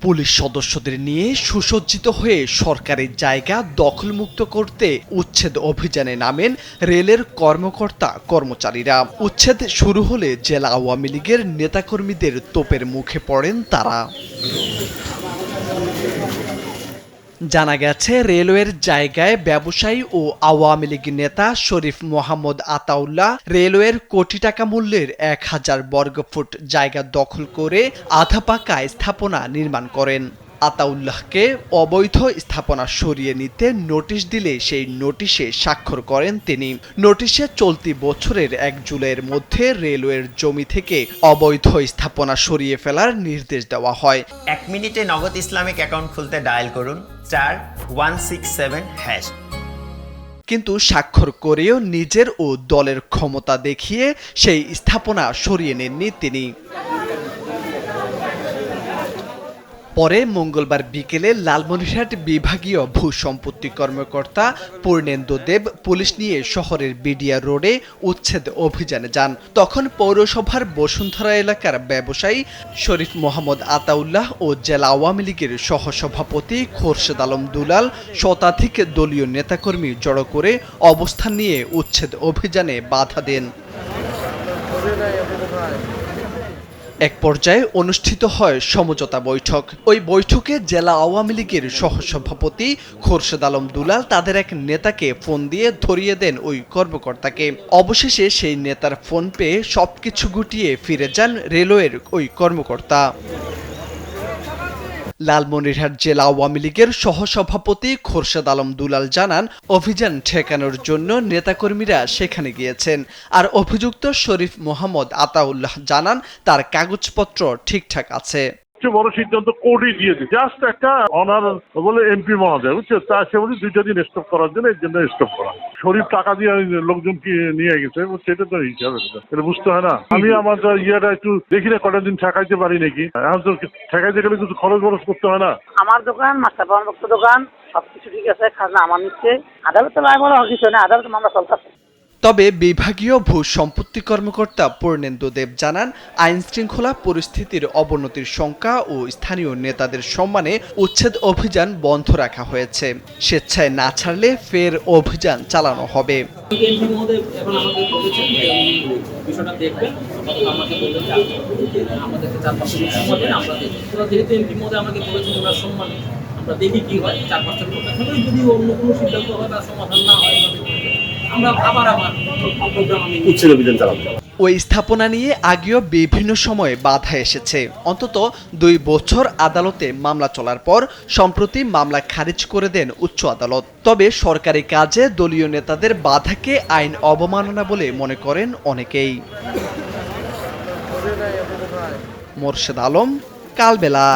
Police সদস্যদের নিয়ে সুসজ্জিত হয়ে সরকারি জায়গা দখলমুক্ত করতে উচ্ছেদ অভিযানে নামেন রেলের কর্মকর্তা কর্মচারীরা। উচ্ছেদ শুরু হলে জেলা আওয়ামী লীগের নেতাকর্মীদের তোপের মুখে পড়েন তারা। জানা গেছে, রেলওয়ের জায়গায় ব্যবসায়ী ও আওয়ামী লীগ নেতা শরীফ মোহাম্মদ আতাউল্লাহ রেলওয়ের কোটি টাকা মূল্যের 1000 বর্গফুট জায়গা দখল করে আধা পাকা স্থাপনা নির্মাণ করেন। আতাউল্লাহকে অবৈধ স্থাপনা সরিয়ে নিতে নোটিশ দিলে সেই নোটিশে স্বাক্ষর করেন তিনি। নোটিশে চলতি বছরের 1 জুলাইয়ের মধ্যে রেলওয়ের জমি থেকে অবৈধ স্থাপনা সরিয়ে ফেলার নির্দেশ দেওয়া হয়। 1 মিনিটে নগদ ইসলামিক অ্যাকাউন্ট খুলতে ডায়াল করুন *167#। কিন্তু স্বাক্ষর করেও নিজের ও দলের ক্ষমতা দেখিয়ে সেই স্থাপনা সরিয়ে নেননি তিনি। পরে মঙ্গলবার বিকেলে লালমনিরহাট বিভাগীয় ভূ-সম্পত্তি কর্মকর্তা পূর্ণেন্দু দেব পুলিশ নিয়ে শহরের বিডিআর রোডে উচ্ছেদ অভিযানে যান। তখন পৌরসভার বসুন্ধরা এলাকার ব্যবসায়ী শরীফ মোহাম্মদ আতাউল্লাহ ও জেলা আওয়ামী লীগের সহসভাপতি খোরশেদ আলম দুলাল শতাধিক দলীয় নেতাকর্মী জড়ো করে অবস্থান নিয়ে উচ্ছেদ অভিযানে বাধা দেন। এক পর্যায়ে অনুষ্ঠিত হয় সমঝোতা বৈঠক। ওই বৈঠকে জেলা আওয়ামী লীগের সহসভাপতি খোরশেদ আলম দুলাল তাদের এক নেতাকে ফোন দিয়ে ধরিয়ে দেন ওই কর্মকর্তাকে। অবশেষে সেই নেতার ফোন পেয়ে সবকিছু গুটিয়ে ফিরে যান রেলওয়ের ওই কর্মকর্তা। লালমনিরহাট জেলা আওয়ামী লীগের সহসভাপতি খোরশেদ আলম দুলাল জানান, অভিযান ঠেকানোর জন্য নেতাকর্মীরা সেখানে গিয়েছেন। আর অভিযুক্ত শরীফ মোহাম্মদ আতাউল্লাহ জানান তার কাগজপত্র ঠিকঠাক আছে। বড় সিদ্ধান্ত কোর্টই দিয়ে দিচ্ছে। জাস্ট একটা অনার বলে এমপি মহোদয় বুঝছো, তা সে বলে 2 দিন স্টপ করার জন্য এর জন্য স্টপ করা। শরীফ টাকা দিয়ে লোকজনকে নিয়ে গেছে, সেটা তো হিসাবে এটা বুঝতে হয় না। আমি আমার ইয়েটা একটু দেখি না কটা দিন ঠেকাইতে পারি নাকি। এখন তো ঠেকাইতে গেলে কিছু খরচ বরচ করতে হয় না। আমার দোকান মাস্টার পানভক্ত দোকান, সবকিছু ঠিক আছে, খাজনা আমার নিচ্ছে। আদালতে বলা কিছু না, আদালতে মামলা চলতেছে। তবে বিভাগীয় ভূ-সম্পত্তি কর্মকর্তা পূর্ণেন্দু দেব জানান, আইন শৃঙ্খলা পরিস্থিতির অবনতির শঙ্কা ও স্থানীয় নেতাদের সম্মানে উচ্ছেদ অভিযান বন্ধ রাখা হয়েছে। স্বেচ্ছায় না ছাড়লে ফের অভিযান চালানো হবে। আমরা দেখি কি হয়, 4-5 বছর যদি অন্য কোনো সিদ্ধান্ত হয় বা সমাধান না হয় আমরা আবার উচ্ছেদ অভিযান চালাবো। ওই স্থাপনা নিয়ে আগেও বিভিন্ন সময়ে বাধা এসেছে। অন্তত 2 বছর আদালতে মামলা চলার পর সম্প্রতি মামলা খারিজ করে দেন উচ্চ আদালত। তবে সরকারি কাজে দলীয় নেতাদের বাধাকে আইন অবমাননা বলে মনে করেন অনেকেই। মোরশেদ আলম, কালবেলা।